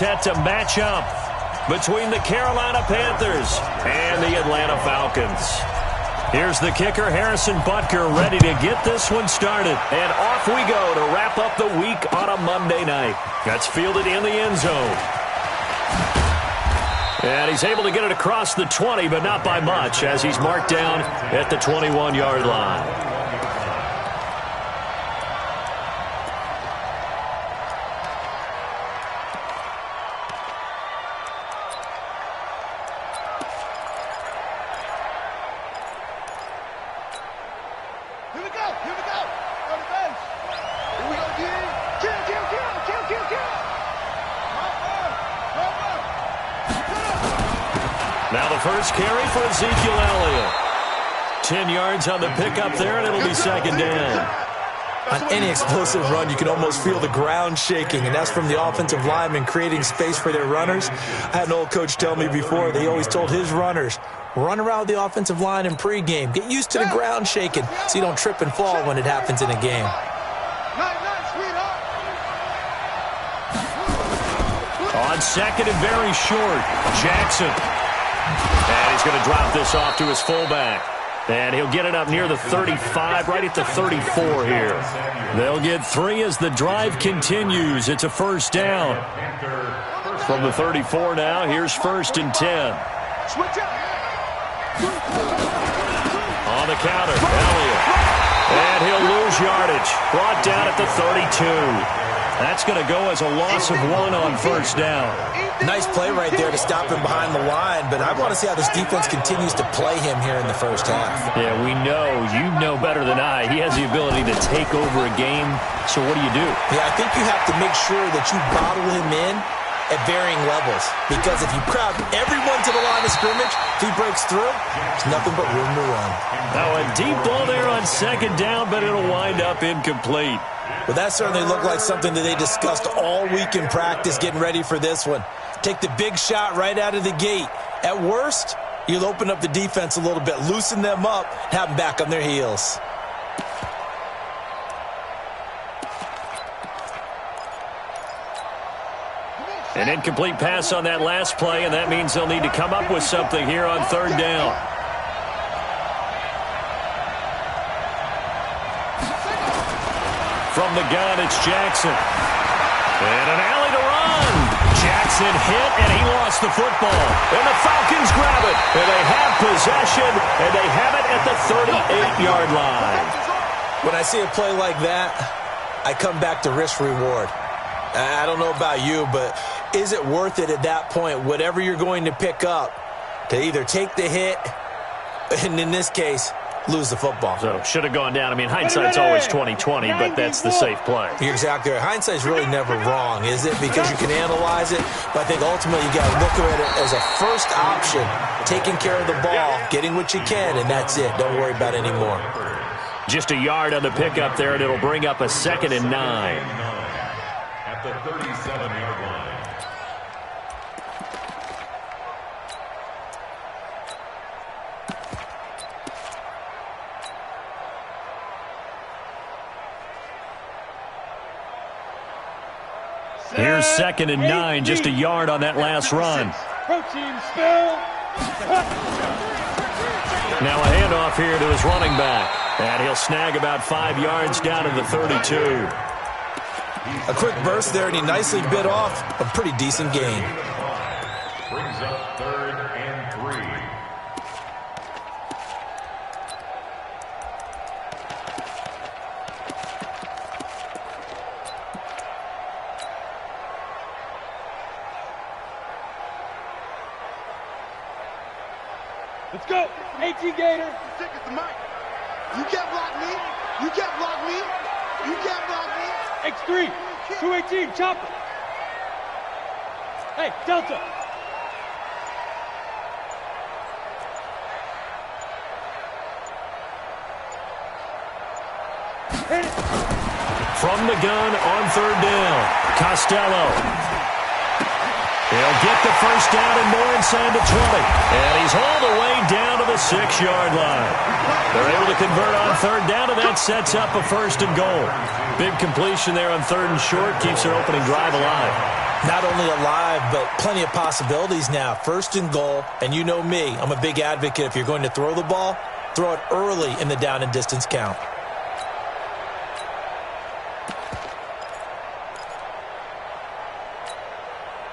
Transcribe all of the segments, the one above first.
Set to match up between the Carolina Panthers and the Atlanta Falcons. Here's the kicker, Harrison Butker, ready to get this one started. And off we go to wrap up the week on a Monday night. That's fielded in the end zone. And he's able to get it across the 20, but not by much, as he's marked down at the 21-yard line. Now the first carry for Ezekiel Elliott. 10 yards on the pickup there, and it'll be second down. On any explosive run, you can almost feel the ground shaking, and that's from the offensive linemen creating space for their runners. I had an old coach tell me before, they always told his runners, run around the offensive line in pregame. Get used to the ground shaking so you don't trip and fall when it happens in a game. On second and very short, Jackson. And he's going to drop this off to his fullback. And he'll get it up near the 35, right at the 34 here. They'll get 3 as the drive continues. It's a first down. From the 34 now, here's first and 10. On the counter, Elliott. And he'll lose yardage. Brought down at the 32. That's going to go as a loss of 1 on first down. Nice play right there to stop him behind the line, but I want to see how this defense continues to play him here in the first half. Yeah, we know. You know better than I. He has the ability to take over a game, so what do? Yeah, I think you have to make sure that you bottle him in at varying levels, because if you crowd everyone to the line of scrimmage, if he breaks through, there's nothing but room to run. Now a deep ball there on second down, but it'll wind up incomplete. Well, that certainly looked like something that they discussed all week in practice getting ready for this one. Take the big shot right out of the gate. At worst, you'll open up the defense a little bit, loosen them up, have them back on their heels. An incomplete pass on that last play, and that means they'll need to come up with something here on third down. From the gun, it's Jackson. And an alley to run. Jackson hit, and he lost the football. And the Falcons grab it. And they have possession, and they have it at the 38-yard line. When I see a play like that, I come back to risk-reward. I don't know about you, but is it worth it at that point, whatever you're going to pick up, to either take the hit, and in this case, lose the football? So, should have gone down. I mean, hindsight's always 20/20, but that's the safe play. You're exactly right. Hindsight's really never wrong, is it? Because you can analyze it, but I think ultimately you got to look at it as a first option, taking care of the ball, getting what you can, and that's it. Don't worry about it anymore. Just a yard on the pickup there, and it'll bring up a 2nd and 9. At the 37-yard line. Here's 2nd and 9, just a yard on that last run. Now a handoff here to his running back. And he'll snag about 5 yards down to the 32. A quick burst there, and he nicely bit off a pretty decent gain. Brings up 3rd and 3. Let's go. 18 Gator. Take it to Mike. You can't block me. You can't block me. You can't block me. X3. 218. Chopper. Hey, Delta. Hit it. From the gun on third down, Costello. He'll get the first down and more inside the 20. And he's all the way down to the 6-yard line. They're able to convert on third down, and that sets up a 1st and goal. Big completion there on 3rd and short, keeps their opening drive alive. Not only alive, but plenty of possibilities now. First and goal, and you know me, I'm a big advocate. If you're going to throw the ball, throw it early in the down and distance count.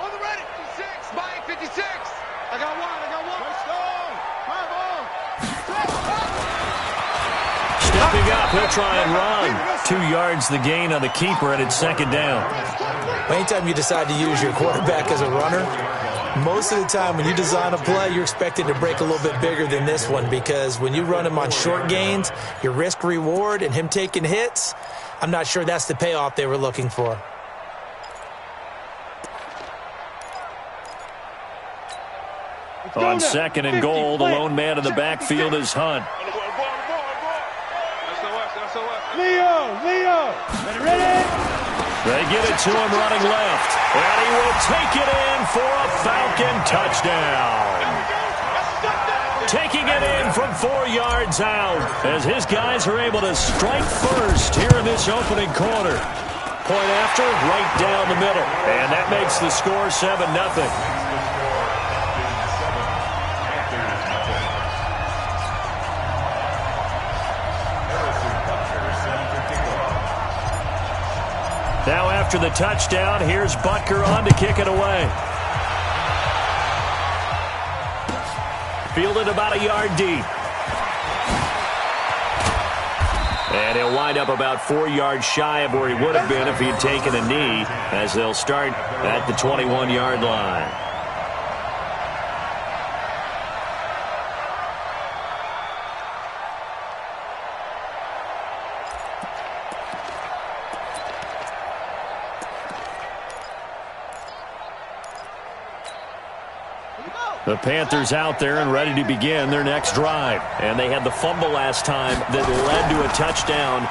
On the ready. 56. Mike, 56. I got one. Stepping up, he'll try and run. 2 yards the gain on the keeper, and it's second down. Anytime you decide to use your quarterback as a runner, most of the time when you design a play, you're expected to break a little bit bigger than this one, because when you run him on short gains, your risk-reward and him taking hits, I'm not sure that's the payoff they were looking for. On second and goal, the lone man in the backfield is Hunt. Leo! Ready? They get it to him running left, and he will take it in for a Falcon touchdown. Taking it in from 4 yards out as his guys are able to strike first here in this opening quarter. Point after, right down the middle, and that makes the score 7-0. Now after the touchdown, here's Butker on to kick it away. Fielded about a yard deep. And he'll wind up about 4 yards shy of where he would have been if he had taken a knee, as they'll start at the 21-yard line. The Panthers out there and ready to begin their next drive. And they had the fumble last time that led to a touchdown.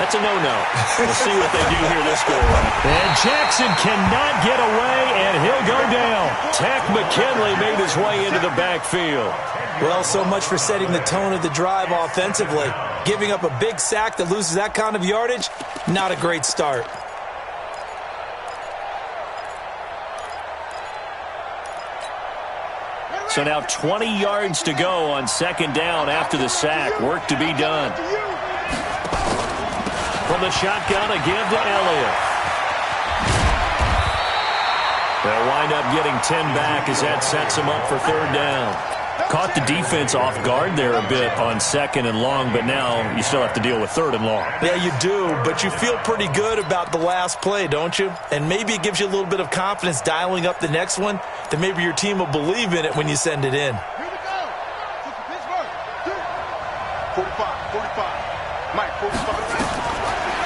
That's a no-no. We'll see what they do here this go around. And Jackson cannot get away, and he'll go down. Takk McKinley made his way into the backfield. Well, so much for setting the tone of the drive offensively. Giving up a big sack that loses that kind of yardage, not a great start. So now 20 yards to go on second down after the sack. Work to be done. From the shotgun, a give to Elliott. They'll wind up getting 10 back as that sets them up for third down. Caught the defense off guard there a bit on second and long, but now you still have to deal with third and long. Yeah, you do, but you feel pretty good about the last play, don't you? And maybe it gives you a little bit of confidence dialing up the next one, that maybe your team will believe in it when you send it in. Here we go. 45. Mike, 45.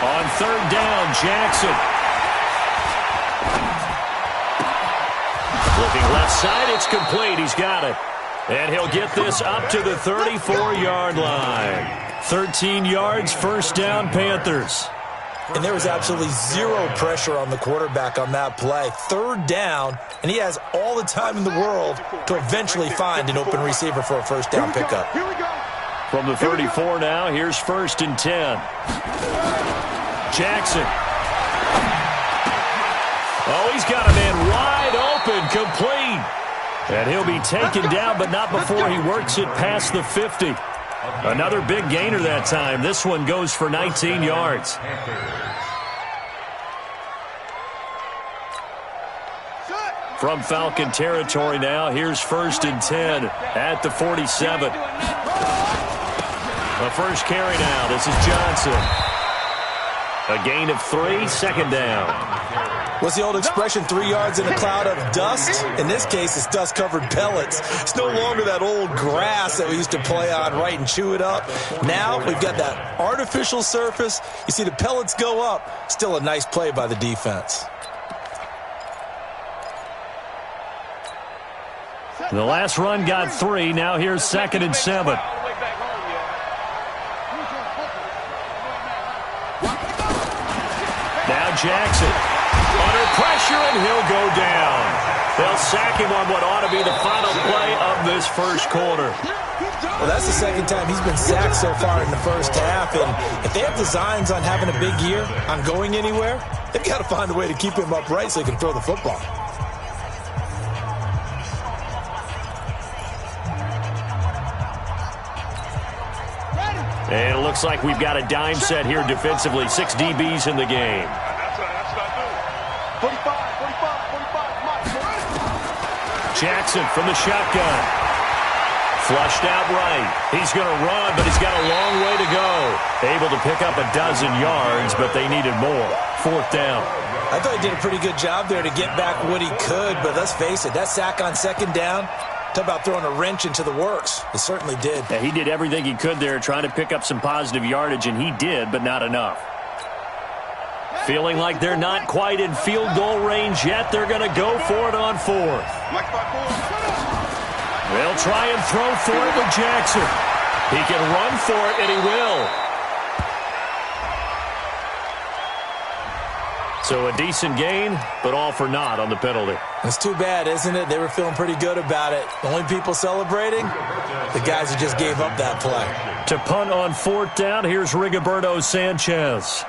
On third down, Jackson. Looking left side, it's complete. He's got it. And he'll get this up to the 34-yard line. 13 yards, first down, Panthers. And there was absolutely zero pressure on the quarterback on that play. Third down, and he has all the time in the world to eventually find an open receiver for a first down pickup. Here we go. From the 34 now, here's first and 10. Jackson. Oh, he's got a man wide open, complete. And he'll be taken down, but not before he works it past the 50. Another big gainer that time. This one goes for 19 yards. From Falcon territory now, here's first and 10 at the 47. The first carry now. This is Johnson. A gain of 3, second down. What's the old expression, 3 yards in a cloud of dust? In this case, it's dust-covered pellets. It's no longer that old grass that we used to play on, right, and chew it up. Now we've got that artificial surface. You see the pellets go up. Still a nice play by the defense. The last run got 3. Now here's second and 7. Now Jackson. Under pressure, and he'll go down. They'll sack him on what ought to be the final play of this first quarter. Well, that's the second time he's been sacked so far in the first half, and if they have designs on having a big year, on going anywhere, They've got to find a way to keep him upright so he can throw the football. And it looks like we've got a dime set here defensively. 6 DBs in the game. Jackson from the shotgun. Flushed out right. He's going to run, but he's got a long way to go. Able to pick up a dozen yards, but they needed more. 4th down. I thought he did a pretty good job there to get back what he could, but let's face it, that sack on 2nd down, talk about throwing a wrench into the works. It certainly did. Yeah, he did everything he could there trying to pick up some positive yardage, and he did, but not enough. Feeling like they're not quite in field goal range yet, they're going to go for it on 4th. They'll try and throw for it with Jackson. He can run for it, and he will. So a decent gain, but all for naught on the penalty. It's too bad, isn't it? They were feeling pretty good about it. The only people celebrating, the guys who just gave up that play. To punt on 4th down, here's Rigoberto Sanchez.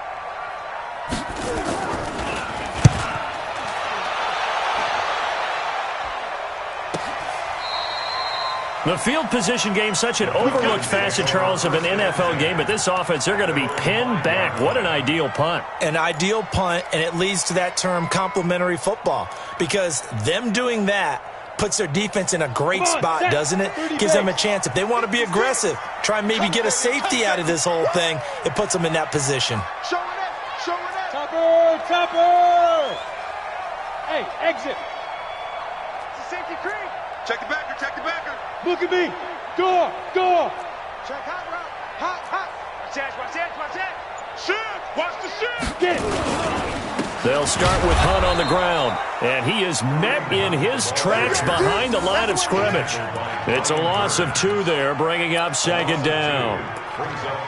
The field position game, such an overlooked facet, Charles, of an NFL game. But this offense, they're going to be pinned back. What an ideal punt. An ideal punt, and it leads to that term complementary football. Because them doing that puts their defense in a great spot, doesn't it? Gives them a chance. If they want to be aggressive, try and maybe get a safety out of this whole thing, it puts them in that position. Topper! Hey, exit. It's a safety creep. Check the backer, check the backer. Look at me. Door. Check hot route. Hot. Watch that. Shift. Watch the shift. Get it. They'll start with Hunt on the ground. And he is met in his tracks behind the line of scrimmage. It's a loss of 2 there, bringing up 2nd down.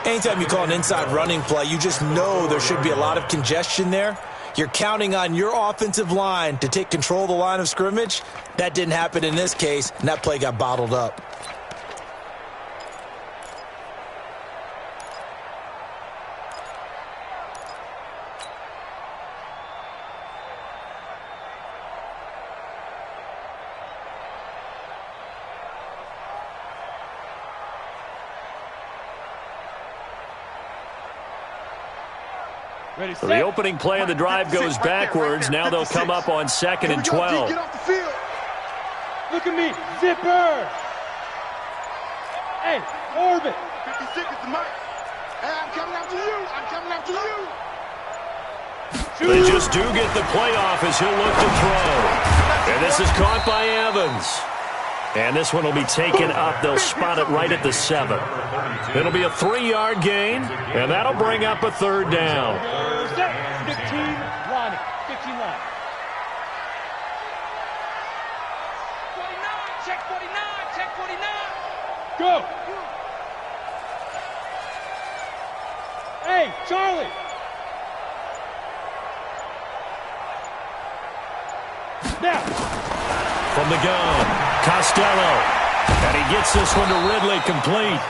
Anytime you call an inside running play, you just know there should be a lot of congestion there. You're counting on your offensive line to take control of the line of scrimmage. That didn't happen in this case, and that play got bottled up. Ready, So the opening play of the drive goes backwards. Now they'll come up on 2nd and 12. Get off the field. Look at me. Zipper. Hey, orbit. 56 is the mic. Hey, I'm coming after you. They just do get the playoff as he'll look to throw. And this is caught by Evans. And this one will be taken up. They'll spot it right at the 7. It'll be a 3-yard gain, and that'll bring up a 3rd down. 15 line. 49, check 49. Go. Hey, Charlie. Now. From the gun, Costello. And he gets this one to Ridley complete.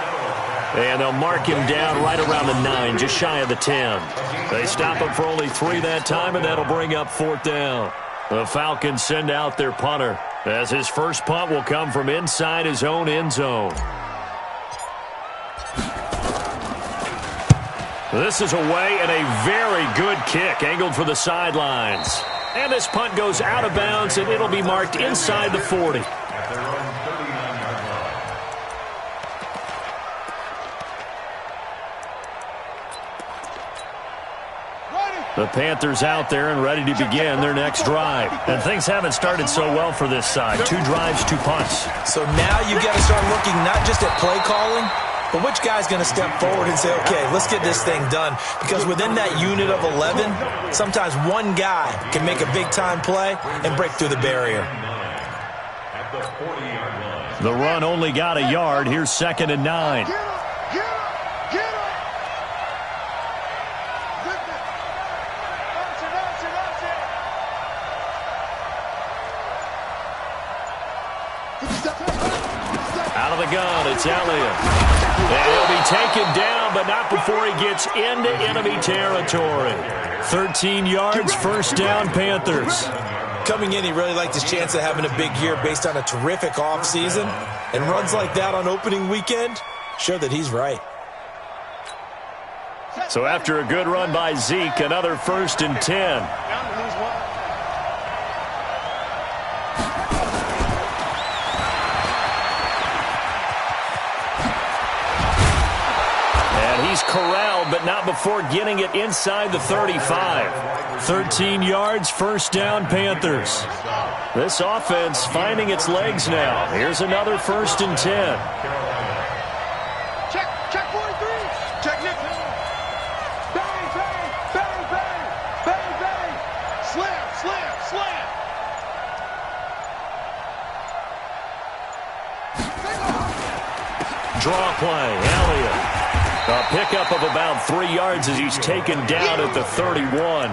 And they'll mark him down right around the 9, just shy of the 10. They stop him for only 3 that time, and that'll bring up 4th down. The Falcons send out their punter, as his first punt will come from inside his own end zone. This is away, and a very good kick, angled for the sidelines. And this punt goes out of bounds, and it'll be marked inside the 40. The Panthers out there and ready to begin their next drive. And things haven't started so well for this side. 2 drives, 2 punts. So now you got to start looking not just at play calling, but which guy's going to step forward and say, okay, let's get this thing done. Because within that unit of 11, sometimes one guy can make a big-time play and break through the barrier. The run only got a yard. Here's 2nd and 9. Out of the gun, it's Elliott. And he'll be taken down, but not before he gets into enemy territory. 13 yards, first down, Panthers. Coming in, he really liked his chance of having a big year based on a terrific offseason. And runs like that on opening weekend show that he's right. So after a good run by Zeke, another 1st and 10. He's corralled, but not before getting it inside the 35. 13 yards, first down, Panthers. This offense finding its legs now. Here's another 1st and 10. Check 43. Check Nick. Bang, bang, bang, bang, bang, bang. Slam, slam, slam. Draw play, Elliott. A pickup of about 3 yards as he's taken down at the 31.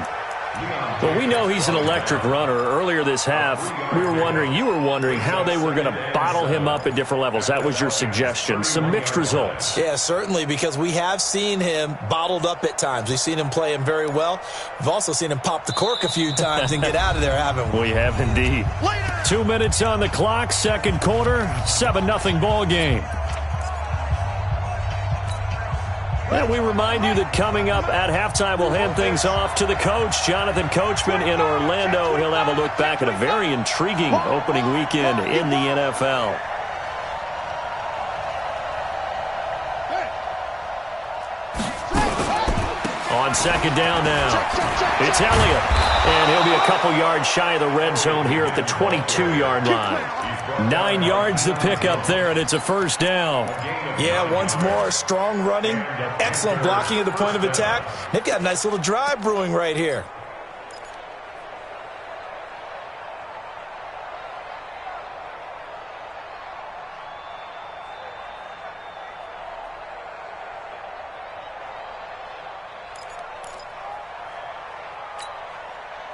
Well, we know he's an electric runner. Earlier this half, you were wondering how they were going to bottle him up at different levels. That was your suggestion. Some mixed results. Yeah, certainly, because we have seen him bottled up at times. We've seen him play him very well. We've also seen him pop the cork a few times and get out of there, haven't we? We have indeed. 2 minutes on the clock, second quarter, 7-0 ball game. And we remind you that coming up at halftime, we'll hand things off to the coach, Jonathan Coachman in Orlando. He'll have a look back at a very intriguing opening weekend in the NFL. On second down now, it's Elliott. And he'll be a couple yards shy of the red zone here at the 22-yard line. 9 yards the pickup there, and it's a first down. Yeah, once more, strong running, excellent blocking at the point of attack. They've got a nice little drive brewing right here.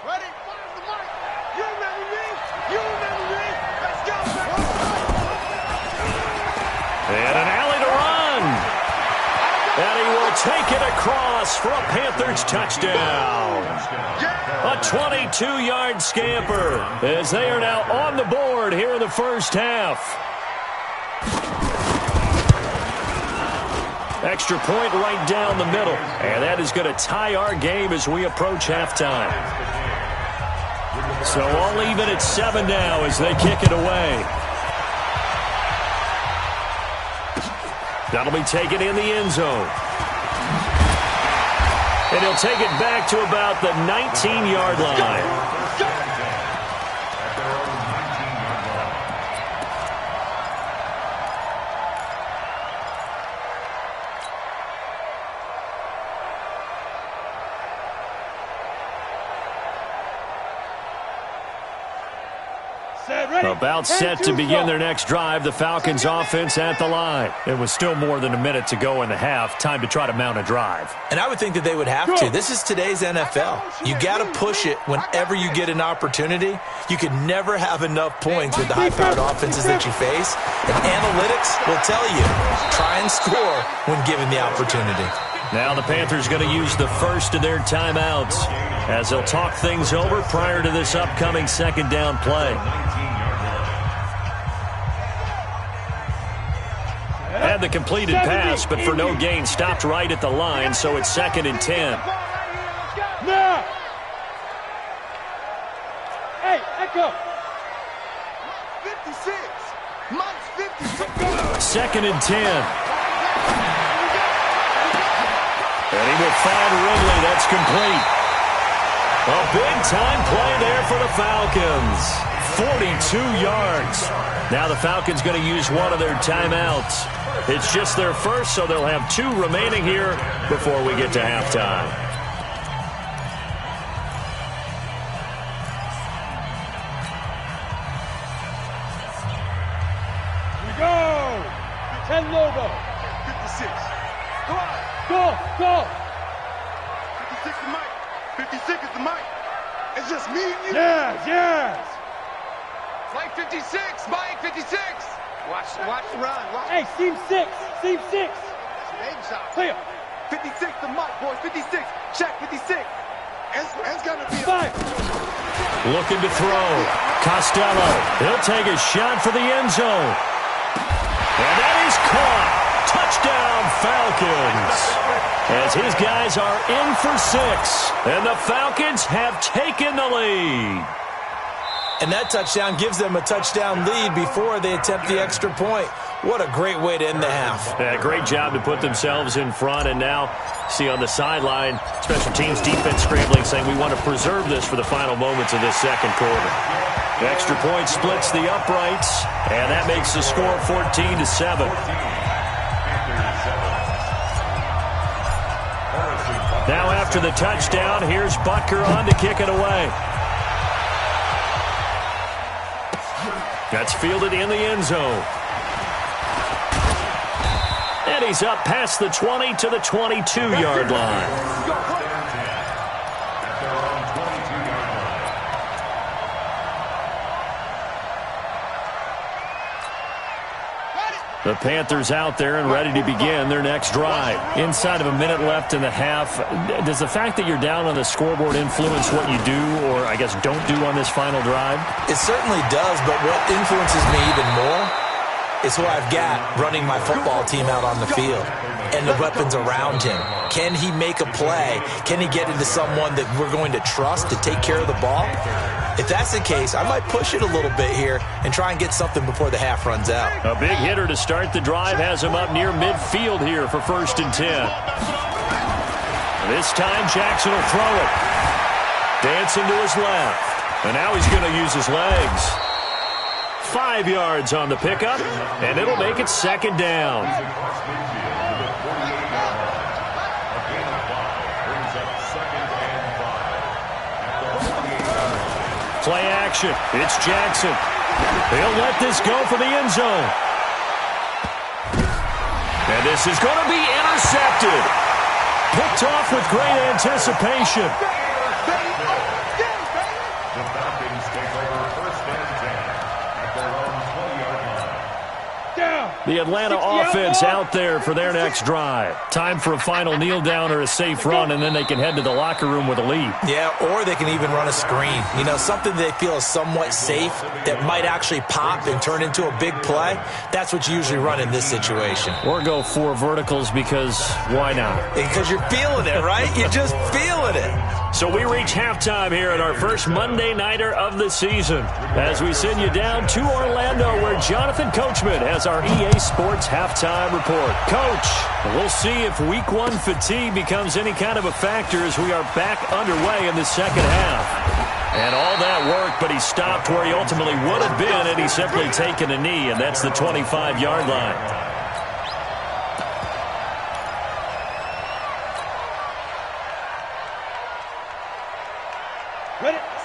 Ready? Fire the mic. You remember me? You remember me? Let's go. And an alley to run. And he will take it across for a Panthers touchdown. A 22-yard scamper as they are now on the board here in the first half. Extra point right down the middle. And that is going to tie our game as we approach halftime. So all even at 7 now as they kick it away. That'll be taken in the end zone. And he'll take it back to about the 19-yard line. About set to begin their next drive. The Falcons offense at the line. It was still more than a minute to go in the half. Time to try to mount a drive. And I would think that they would have to. This is today's NFL. You got to push it whenever you get an opportunity. You can never have enough points with the high-powered offenses that you face. And analytics will tell you, try and score when given the opportunity. Now the Panthers going to use the first of their timeouts as they'll talk things over prior to this upcoming second down play. Had the completed pass, but for no gain, stopped right at the line, so it's 2nd and 10. Now! Hey, Echo! 56. Mike's 56. 2nd and 10. And he will find Ridley. That's complete. A big-time play there for the Falcons. 42 yards. Now the Falcons going to use one of their timeouts. It's just their first, so they'll have 2 remaining here before we get to halftime. Here we go! 10 logo. 56. Go on. Go! 56 is Mike. 56 is the mic. It's just me and you. Yes! Mike 56, Mike 56. Watch the run. Watch. Hey, seam 6. Seam 6. Baby shot. Clear. 56 to Mike, boys. 56. Check 56. It's going to be 5. Looking to throw. Costello. He'll take a shot for the end zone. And that is caught. Touchdown, Falcons. As his guys are in for 6. And the Falcons have taken the lead. And that touchdown gives them a touchdown lead before they attempt the extra point. What a great way to end the half. Yeah, great job to put themselves in front. And now, see on the sideline, special teams defense scrambling, saying we want to preserve this for the final moments of this second quarter. The extra point splits the uprights, and that makes the score 14-7. Now after the touchdown, here's Butker on to kick it away. That's fielded in the end zone. And he's up past the 20 to the 22-yard line. The Panthers out there and ready to begin their next drive. Inside of a minute left in the half, does the fact that you're down on the scoreboard influence what you do or, I guess, don't do on this final drive? It certainly does, but what influences me even more is who I've got running my football team out on the field and the weapons around him. Can he make a play? Can he get into someone that we're going to trust to take care of the ball? If that's the case, I might push it a little bit here and try and get something before the half runs out. A big hitter to start the drive has him up near midfield here for 1st and 10. This time Jackson will throw it. Dancing to his left. And now he's going to use his legs. 5 yards on the pickup, and it'll make it 2nd down. Play action. It's Jackson. He'll let this go for the end zone. And this is going to be intercepted. Picked off with great anticipation. The Falcons take over 1st and 10 at their own 20-yard line. Down. The Atlanta offense out there for their next drive. Time for a final kneel down or a safe run, and then they can head to the locker room with a lead. Yeah, or they can even run a screen. You know, something they feel is somewhat safe that might actually pop and turn into a big play. That's what you usually run in this situation. Or go 4 verticals because why not? Because you're feeling it, right? You're just feeling it. So we reach halftime here at our first Monday Nighter of the season as we send you down to Orlando where Jonathan Coachman has our EA Sports halftime report. Coach, we'll see if Week 1 fatigue becomes any kind of a factor as we are back underway in the second half. And all that work, but he stopped where he ultimately would have been had he simply taken a knee, and that's the 25-yard line.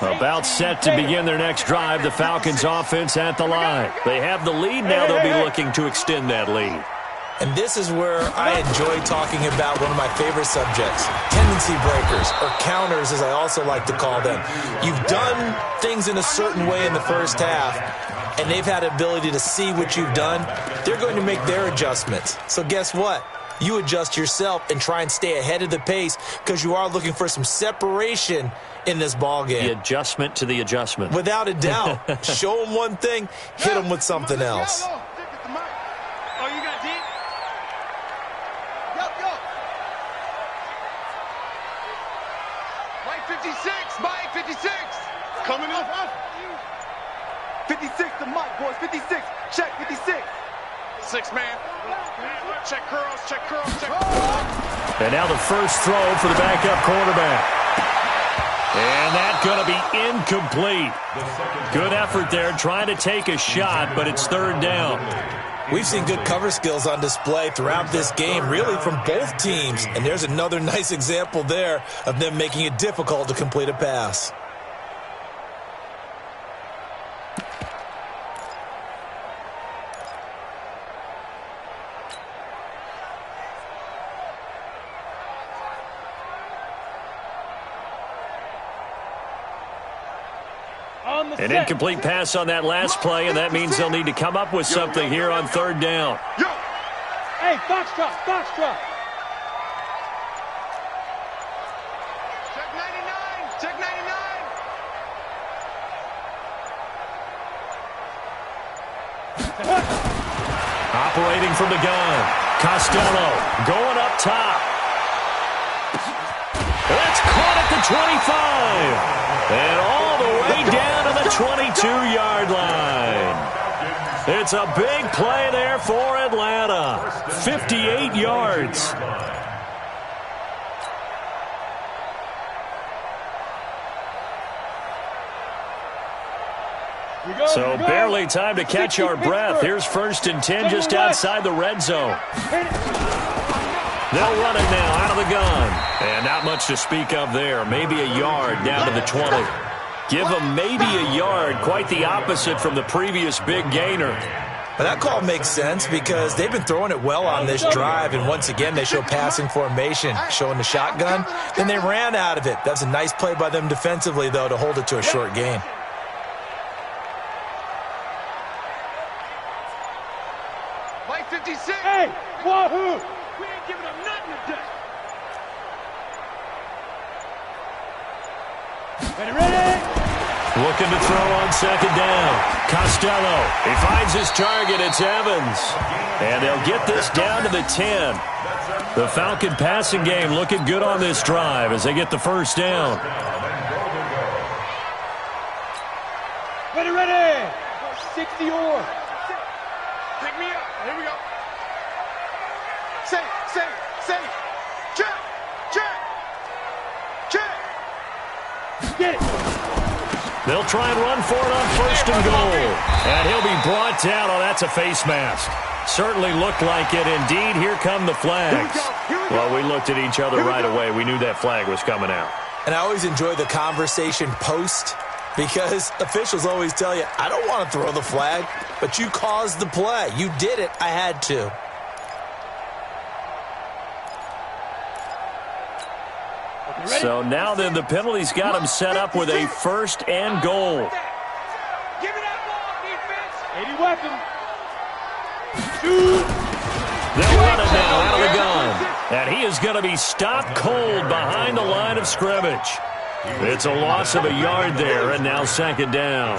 About set to begin their next drive, the Falcons offense at the line. They have the lead now. They'll be looking to extend that lead. And this is where I enjoy talking about one of my favorite subjects, tendency breakers, or counters as I also like to call them. You've done things in a certain way in the first half, and they've had the ability to see what you've done. They're going to make their adjustments. So guess what? You adjust yourself and try and stay ahead of the pace because you are looking for some separation in this ball game. The adjustment to the adjustment. Without a doubt. Show them one thing, hit them with something else. Oh, you got deep? Yo. Mike 56. Mike 56. Coming up. 56 to Mike, boys. 56. Check 56. 6 man. Check curls, check curls, check curls. And now the first throw for the backup quarterback. And that's going to be incomplete. Good effort there trying to take a shot, but it's 3rd down. We've seen good cover skills on display throughout this game, really from both teams. And there's another nice example there of them making it difficult to complete a pass. On on the An set. incomplete pass on that last play, and that means they'll need to come up with something here on third down. Yo. Hey, foxtrot, foxtrot. Check 99. Check 99. Operating from the gun. Costello going up top. That's caught at the 25. And all the way down to the 22-yard line. It's a big play there for Atlanta. 58 yards. So barely time to catch our breath. Here's 1st and 10 just outside the red zone. They'll run it now out of the gun. And not much to speak of there. Maybe a yard down to the 20. Give them maybe a yard. Quite the opposite from the previous big gainer. But that call makes sense because they've been throwing it well on this drive, and once again they show passing formation, showing the shotgun. Then they ran out of it. That's a nice play by them defensively, though, to hold it to a short gain. Mike 56. Hey, wahoo! We ain't giving them nothing today. Ready? Looking to throw on 2nd down. Costello, he finds his target. It's Evans. And they'll get this down to the 10. The Falcon passing game looking good on this drive as they get the 1st down. Ready? 60 or. Pick me up. Here we go. Say. Check. Get it. They'll try and run for it on 1st and goal. And he'll be brought down. Oh, that's a face mask. Certainly looked like it. Indeed, here come the flags. Well, we looked at each other right away. We knew that flag was coming out. And I always enjoy the conversation post because officials always tell you, I don't want to throw the flag, but you caused the play. You did it. I had to. So now then the penalty's got him set up with a 1st and goal. Give me that ball, defense. 80 weapon. Shoot. They'll run it now out of the gun. And he is going to be stopped cold behind the line of scrimmage. It's a loss of a yard there, and now 2nd down.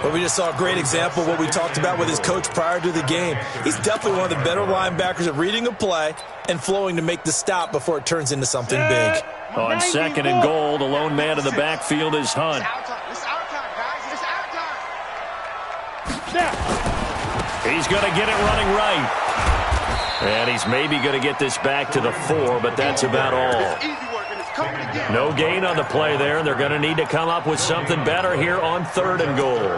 Well, we just saw a great example of what we talked about with his coach prior to the game. He's definitely one of the better linebackers at reading a play and flowing to make the stop before it turns into something big. On 2nd and goal, the lone man in the backfield is Hunt. It's our time, guys. It's our time. Snap. He's going to get it running right. And he's maybe going to get this back to the 4, but that's about all. It's easy work, and it's coming again. No gain on the play there, and they're going to need to come up with something better here on 3rd and goal.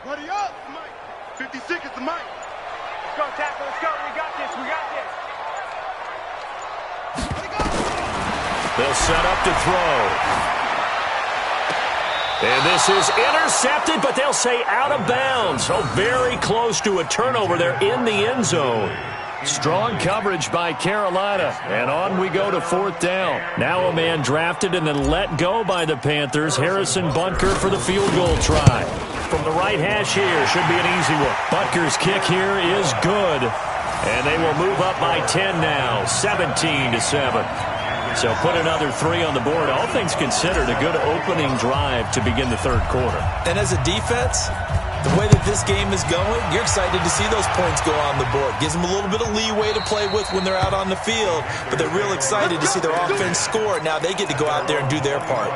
Buddy up, Mike. 56 is the Mike. Let's go, tackle. Let's go. We got this. They'll set up to throw. And this is intercepted, but they'll say out of bounds. So very close to a turnover there in the end zone. Strong coverage by Carolina. And on we go to 4th down. Now a man drafted and then let go by the Panthers. Harrison Butker for the field goal try. From the right hash here, should be an easy one. Butker's kick here is good. And they will move up by 10 now, 17-7. So put another 3 on the board. All things considered, a good opening drive to begin the 3rd quarter. And as a defense, the way that this game is going, you're excited to see those points go on the board. Gives them a little bit of leeway to play with when they're out on the field, but they're real excited to see their offense score. Now they get to go out there and do their part.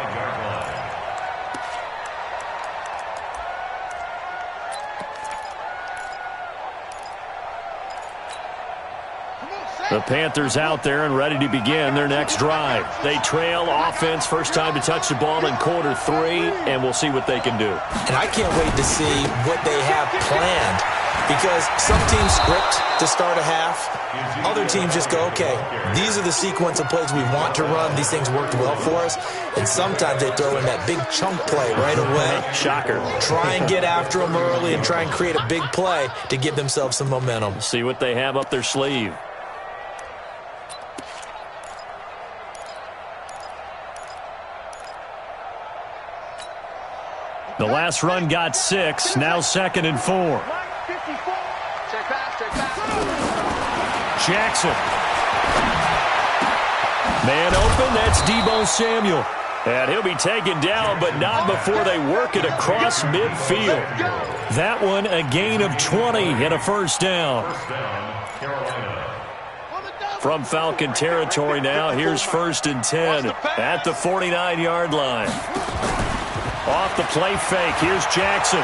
The Panthers out there and ready to begin their next drive. They trail offense, first time to touch the ball in quarter 3, and we'll see what they can do. And I can't wait to see what they have planned Because some teams script to start a half. Other teams just go, okay, these are the sequence of plays we want to run. These things worked well for us. And sometimes they throw in that big chunk play right away. Shocker. Try and get after them early and try and create a big play to give themselves some momentum. See what they have up their sleeve. The last run got 6. Now 2nd and 4. Check pass, check pass. Jackson. Man open, that's Deebo Samuel. And he'll be taken down, but not before they work it across midfield. That one, a gain of 20 and a first down. From Falcon territory now, here's 1st and 10 at the 49-yard line. Off the play fake, here's Jackson.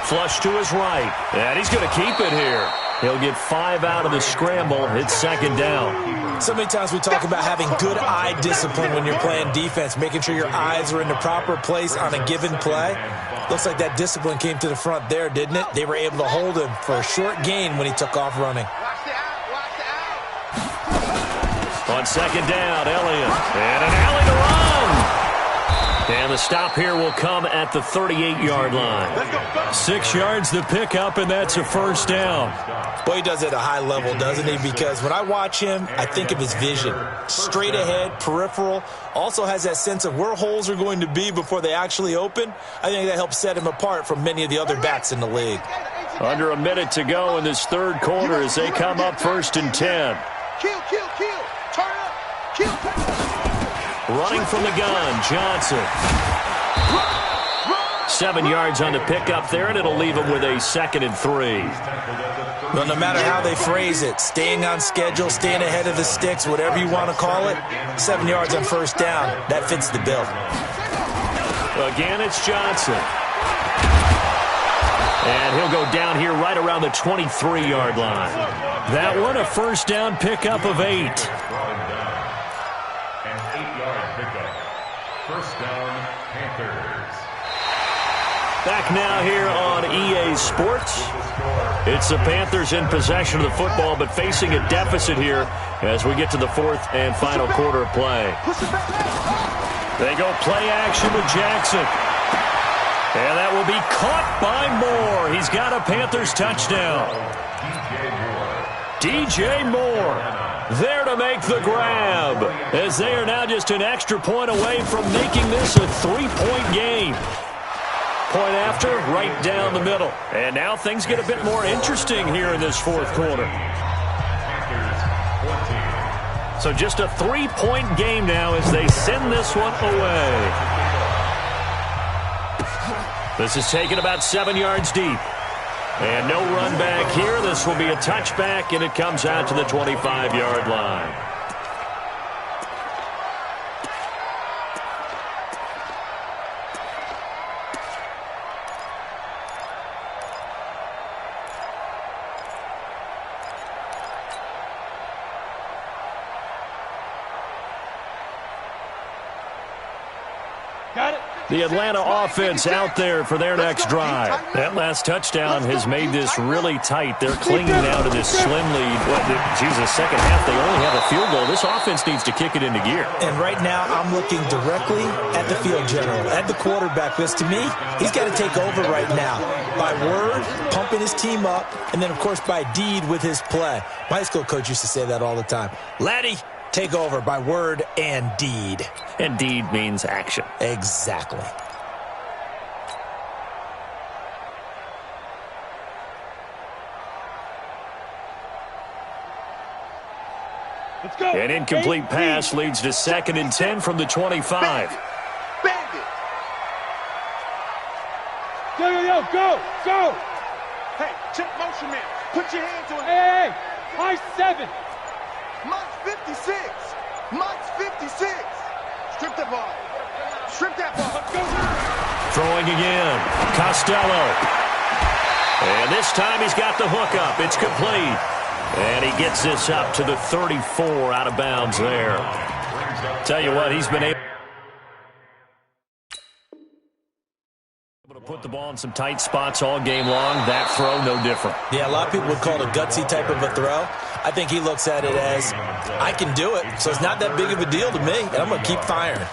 Flush to his right, and he's going to keep it here. He'll get 5 out of the scramble. It's 2nd down. So many times we talk about having good eye discipline when you're playing defense, making sure your eyes are in the proper place on a given play. Looks like that discipline came to the front there, didn't it? They were able to hold him for a short gain when he took off running. On 2nd down, Elliott. And an alley to run. And the stop here will come at the 38-yard line. 6 yards the pickup, and that's a first down. Boy, he does it at a high level, doesn't he? Because when I watch him, I think of his vision. Straight ahead, peripheral. Also has that sense of where holes are going to be before they actually open. I think that helps set him apart from many of the other backs in the league. Under a minute to go in this 3rd quarter as they come up 1st and 10. Kill, kill, kill. Turn up. Kill. Running from the gun, Johnson. 7 yards on the pickup there, and it'll leave him with a 2nd and 3. Well, no matter how they phrase it, staying on schedule, staying ahead of the sticks, whatever you want to call it, 7 yards on 1st down, that fits the bill. Again, it's Johnson. And he'll go down here right around the 23-yard line. That one, a 1st down pickup of 8. First down, Panthers. Back now here on EA Sports. It's the Panthers in possession of the football, but facing a deficit here as we get to the 4th and final quarter of play. They go play action with Jackson. And that will be caught by Moore. He's got a Panthers touchdown. DJ Moore. There to make the grab, as they are now just an extra point away from making this a 3-point game. Point after, right down the middle. And now things get a bit more interesting here in this 4th quarter. So just a 3-point game now as they send this one away. This is taken about 7 yards deep. And no run back here. This will be a touchback, and it comes out to the 25-yard line. Got it. The Atlanta offense out there for their next drive. That last touchdown has made this really tight. They're clinging now to this slim lead. Jesus, second half, they only have a field goal. This offense needs to kick it into gear. And right now, I'm looking directly at the field general, at the quarterback. Because to me, he's got to take over right now. By word, pumping his team up, and then, of course, by deed with his play. My high school coach used to say that all the time. Laddie, take over by word and deed. And deed means action. Exactly. Let's go. An incomplete pass leads to 2nd and 10 from the 25. Bang it. Yo, go, go. Hey, check motion man. Put your hands on it. Hey, high 7. Mike's 56. Mike's 56. Strip that ball. Strip that ball. Let's go. Throwing again. Costello. And this time he's got the hook up. It's complete. And he gets this up to the 34 out of bounds there. Tell you what, he's been able to put the ball in some tight spots all game long. That throw, no different. Yeah, a lot of people would call it a gutsy type of a throw. I think he looks at it as, I can do it, so it's not that big of a deal to me, and I'm going to keep firing.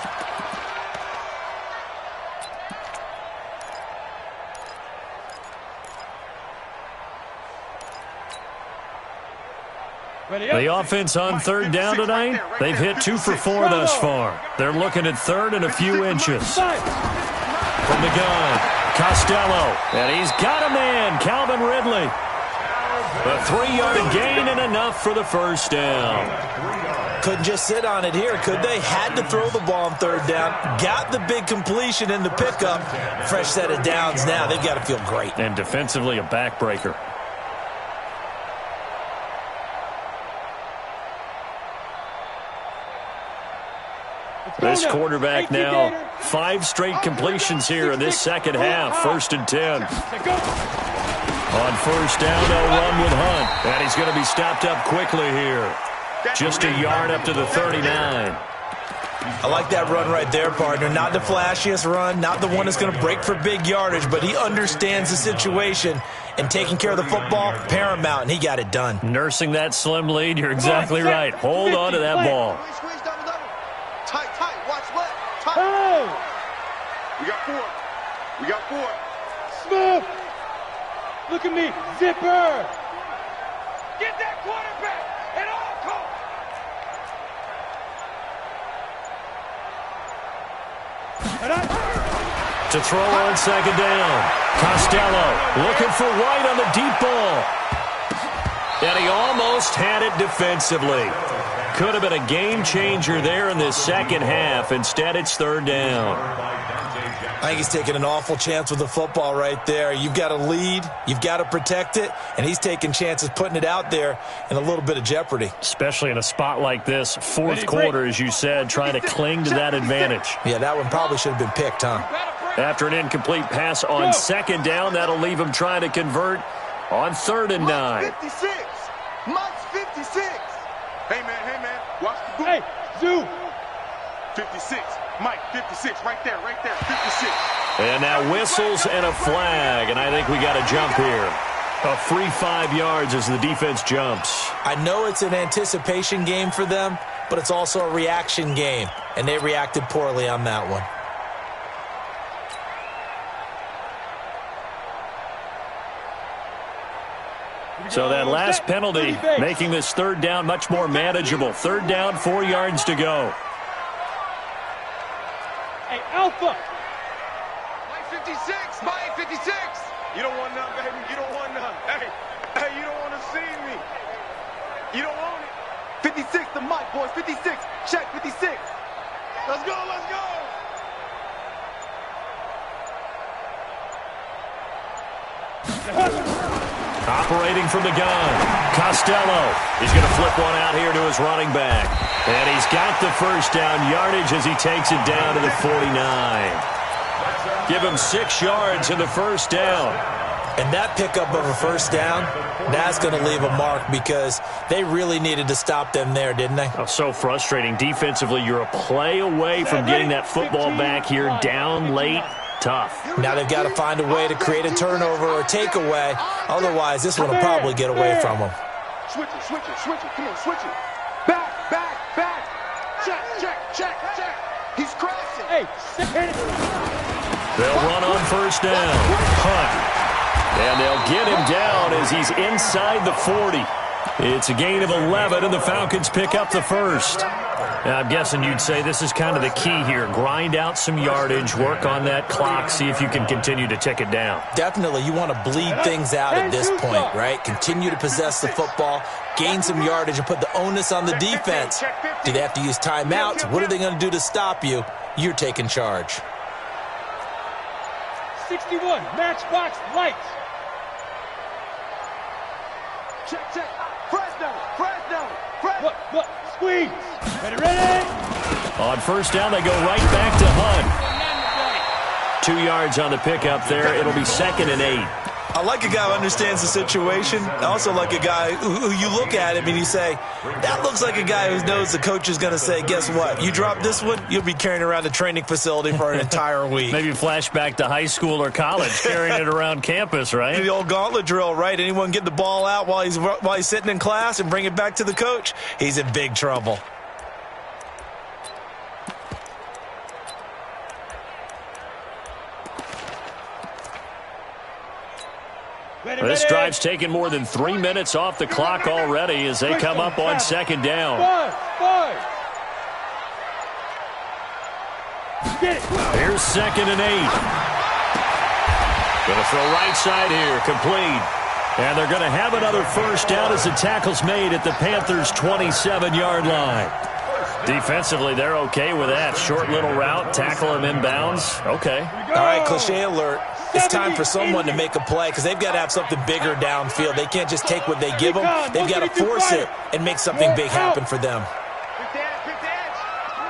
The offense on third down tonight, they've hit 2 for 4 thus far. They're looking at third and a few inches. From the gun, Costello, and he's got a man, Calvin Ridley. A 3-yard gain and enough for the first down. Couldn't just sit on it here, could they? Had to throw the ball on third down. Got the big completion in the pickup. Fresh set of downs now. They've got to feel great. And defensively, a backbreaker. This quarterback now, 5 straight completions here in this second half. 1st and 10. On first down, they'll run with Hunt. And he's going to be stopped up quickly here. Just a yard up to the 39. I like that run right there, partner. Not the flashiest run, not the one that's going to break for big yardage, but he understands the situation, and taking care of the football, paramount, and he got it done. Nursing that slim lead, you're exactly right. Hold on to that ball. Oh! We got 4. We got 4. Smooth! Look at me, zipper! Get that quarterback at all costs! To throw on second down. Costello looking for White on the deep ball. And he almost had it defensively. Could have been a game changer there in this second half. Instead, it's third down. I think he's taking an awful chance with the football right there. You've got to lead, you've got to protect it, and he's taking chances putting it out there in a little bit of jeopardy. Especially in a spot like this, 4th quarter, as you said, trying to cling to that advantage. Yeah, that one probably should have been picked, huh? After an incomplete pass on second down, that'll leave him trying to convert on 3rd and 9. 56. Mike's 56. Hey, man, watch the boot. Hey, Zoo! 56. Mike, 56, right there, 56. And now whistles and a flag, and I think we got a jump here. A free 5 yards as the defense jumps. I know it's an anticipation game for them, but it's also a reaction game, and they reacted poorly on that one. So that last penalty making this third down much more manageable. Third down, 4 yards to go. Hey, Alpha! Mike 56, Mike 56. You don't want none, baby. You don't want none. Hey, you don't want to see me. You don't want it. 56 to Mike, boys. 56. Check 56. Let's go, let's go. Operating from the gun, Costello. He's going to flip one out here to his running back. And he's got the first down yardage as he takes it down to the 49. Give him 6 yards in the first down. And that pickup of a first down, that's going to leave a mark because they really needed to stop them there, didn't they? Oh, so frustrating. Defensively, you're a play away from getting that football back here down late. Tough. Now they've got to find a way to create a turnover or takeaway. Otherwise, this one will probably get away from them. Switch it. Come on, switch it. Back. Check. He's crashing. Hey, hit it. They'll run on first down. Hunt. And they'll get him down as he's inside the 40. It's a gain of 11, and the Falcons pick up the first. Now, I'm guessing you'd say this is kind of the key here. Grind out some yardage, work on that clock, see if you can continue to tick it down. Definitely, you want to bleed things out at this point, right? Continue to possess the football, gain some yardage, and put the onus on the defense. Do they have to use timeouts? What are they going to do to stop you? You're taking charge. 61, matchbox lights. Check. Fresh. What? Squeeze. Ready? On first down, they go right back to Hunt. 2 yards on the pickup there. It'll be 2nd and 8. I like a guy who understands the situation. I also like a guy who you look at him and you say, that looks like a guy who knows the coach is going to say, guess what? You drop this one, you'll be carrying around the training facility for an entire week. Maybe flashback to high school or college, carrying it around campus, right? The old gauntlet drill, right? Anyone get the ball out while he's sitting in class and bring it back to the coach, he's in big trouble. This drive's taken more than 3 minutes off the clock already as they come up on second down. Here's 2nd and 8. Going to throw right side here, complete. And they're going to have another first down as the tackle's made at the Panthers' 27-yard line. Defensively, they're okay with that. Short little route, tackle him inbounds. Okay. All right, cliche alert. It's time for someone to make a play because they've got to have something bigger downfield. They can't just take what they give them. They've got to force it and make something big happen for them. Quick dance.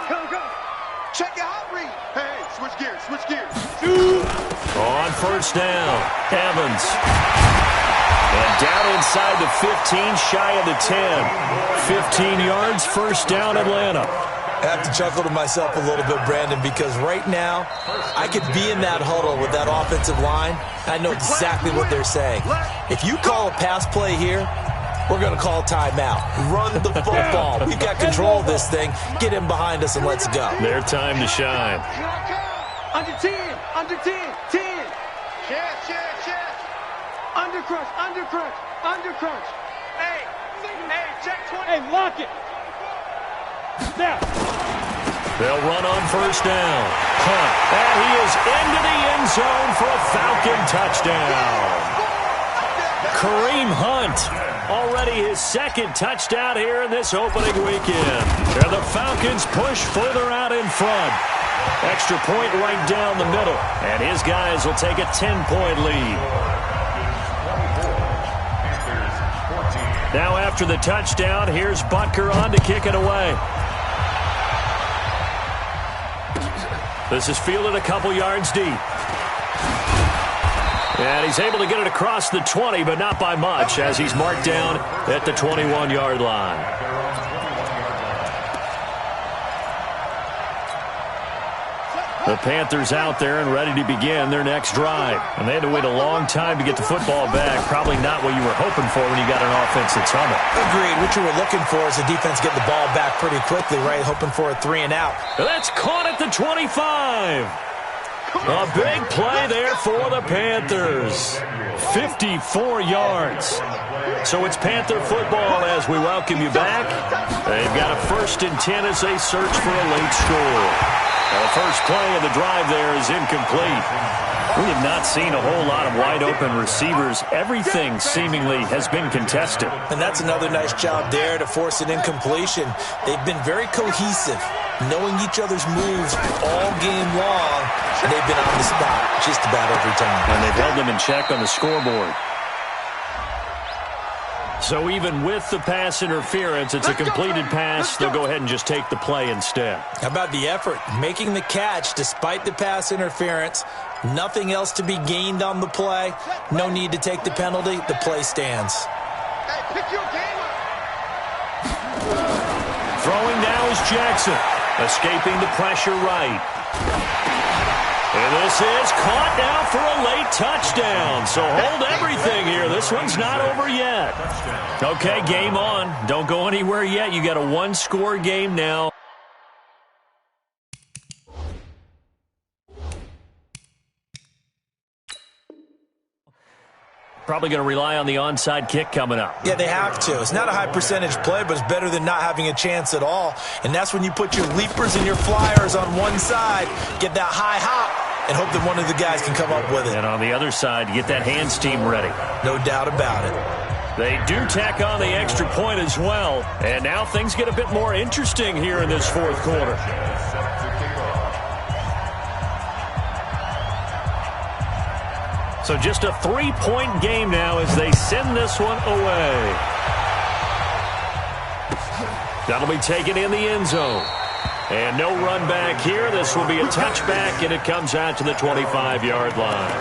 Go. Check your hot read. Hey, switch gears. On first down, Evans. And down inside the 15, shy of the 10. 15 yards, first down, Atlanta. I have to chuckle to myself a little bit, Brandon, because right now I could be in that huddle with that offensive line. I know exactly what they're saying. If you call a pass play here, we're going to call timeout. Run the football. We've got control of this thing. Get him behind us and let's go. Their time to shine. Under 10. 10. Chest. Under crunch. Hey, check 20. Hey, lock it. Now. They'll run on first down. Hunt. And he is into the end zone for a Falcon touchdown. Kareem Hunt. Already his 2nd touchdown here in this opening weekend. And the Falcons push further out in front. Extra point right down the middle. And his guys will take a 10-point lead. Now after the touchdown, here's Butker on to kick it away. This is fielded a couple yards deep. And he's able to get it across the 20, but not by much, as he's marked down at the 21-yard line. The Panthers out there and ready to begin their next drive. And they had to wait a long time to get the football back. Probably not what you were hoping for when you got an offense that's humming. Agreed. What you were looking for is the defense get the ball back pretty quickly, right? Hoping for a 3 and out. That's caught at the 25. A big play there for the Panthers. 54 yards. So it's Panther football as we welcome you back. They've got a 1st and 10 as they search for a late score. The first play of the drive there is incomplete. We have not seen a whole lot of wide-open receivers. Everything seemingly has been contested. And that's another nice job there to force an incompletion. They've been very cohesive, knowing each other's moves all game long, and they've been on the spot just about every time. And they've held them in check on the scoreboard. So even with the pass interference, it's a completed pass. They'll go ahead and just take the play instead. How about the effort? Making the catch despite the pass interference. Nothing else to be gained on the play. No need to take the penalty. The play stands. Hey, pick your game up. Throwing now is Jackson. Escaping the pressure right. And this is caught now for a late touchdown. So hold everything here. This one's not over yet. Okay, game on. Don't go anywhere yet. You got a 1-score game now. Probably going to rely on the onside kick coming up. Yeah, they have to. It's not a high percentage play, but it's better than not having a chance at all. And that's when you put your leapers and your flyers on one side, get that high hop, and hope that one of the guys can come up with it. And on the other side, get that hands team ready. No doubt about it. They do tack on the extra point as well. And now things get a bit more interesting here in this fourth quarter. So just a 3-point game now as they send this one away. That'll be taken in the end zone. And no run back here. This will be a touchback, and it comes out to the 25-yard line.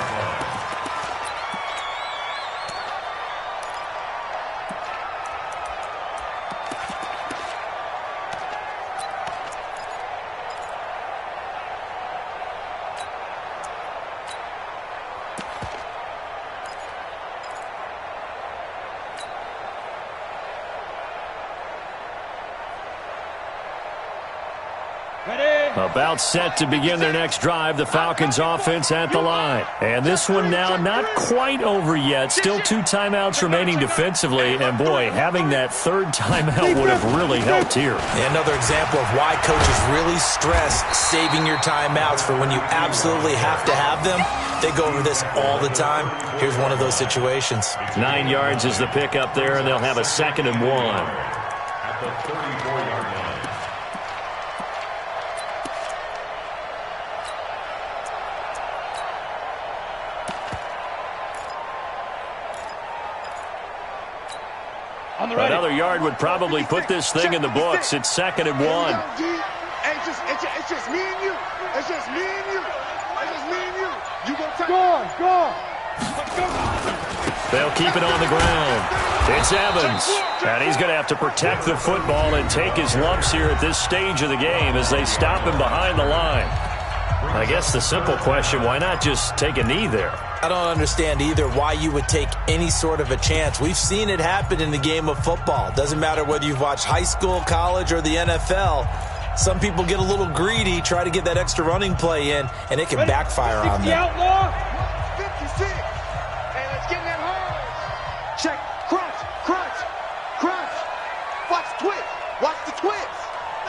About set to begin their next drive, the Falcons offense at the line. And this one now not quite over yet. Still 2 timeouts remaining defensively. And, boy, having that 3rd timeout would have really helped here. Another example of why coaches really stress saving your timeouts for when you absolutely have to have them. They go over this all the time. Here's one of those situations. 9 yards is the pickup there, and they'll have a 2nd and 1. At the 34-yard line. Another yard would probably put this thing in the books. It's 2nd and 1. It's just me and you. It's just me and you. It's just me and you. You gonna take Go. They'll keep it on the ground. It's Evans. And he's going to have to protect the football and take his lumps here at this stage of the game as they stop him behind the line. I guess the simple question, why not just take a knee there? I don't understand either why you would take any sort of a chance. We've seen it happen in the game of football. Doesn't matter whether you've watched high school, college, or the NFL. Some people get a little greedy, try to get that extra running play in, and it can backfire on them. Outlaw. 56. Hey, let's get in that hole. Check. Crunch. Watch the twist. Watch the twist.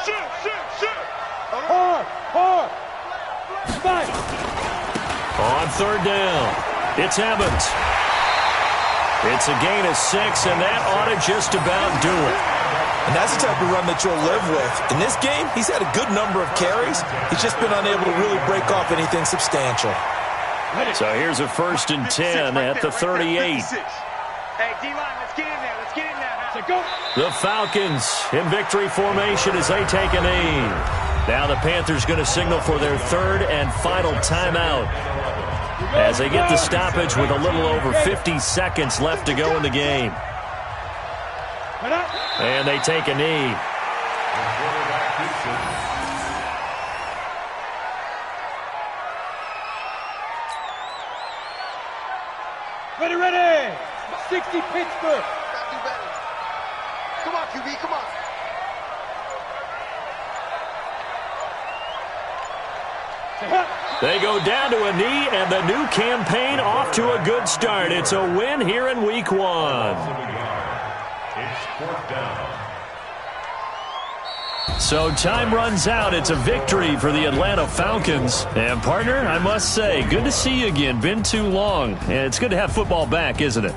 Shoot. Hard. Fight. On 3rd down, it's Evans. It's a gain of 6, and that ought to just about do it. And that's the type of run that you'll live with. In this game, he's had a good number of carries. He's just been unable to really break off anything substantial. So here's a 1st and 10 at the 38. Hey, D-line, let's get in there. So go. The Falcons in victory formation as they take a knee. Now the Panthers going to signal for their 3rd and final timeout as they get the stoppage with a little over 50 seconds left to go in the game. And they take a knee. Ready. 60 Pittsburgh. Do better. Come on, QB, come on. They go down to a knee, and the new campaign off to a good start. It's a win here in Week 1. It's 4th down. So time runs out. It's a victory for the Atlanta Falcons. And, partner, I must say, good to see you again. Been too long. And it's good to have football back, isn't it?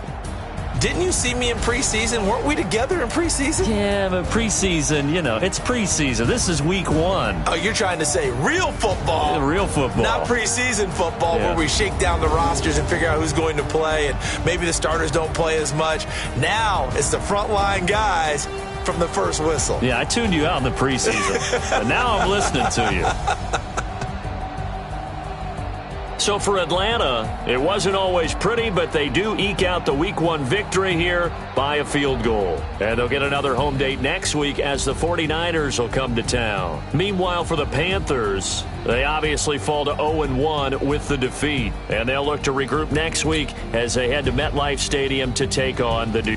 Didn't you see me in preseason? Weren't we together in preseason? Yeah, but preseason, it's preseason. This is Week 1. Oh, you're trying to say real football. Real football. Not preseason football where we shake down the rosters and figure out who's going to play, and maybe the starters don't play as much. Now it's the frontline guys from the first whistle. Yeah, I tuned you out in the preseason. But now I'm listening to you. So for Atlanta, it wasn't always pretty, but they do eke out the Week 1 victory here by a field goal. And they'll get another home date next week as the 49ers will come to town. Meanwhile, for the Panthers, they obviously fall to 0-1 with the defeat. And they'll look to regroup next week as they head to MetLife Stadium to take on the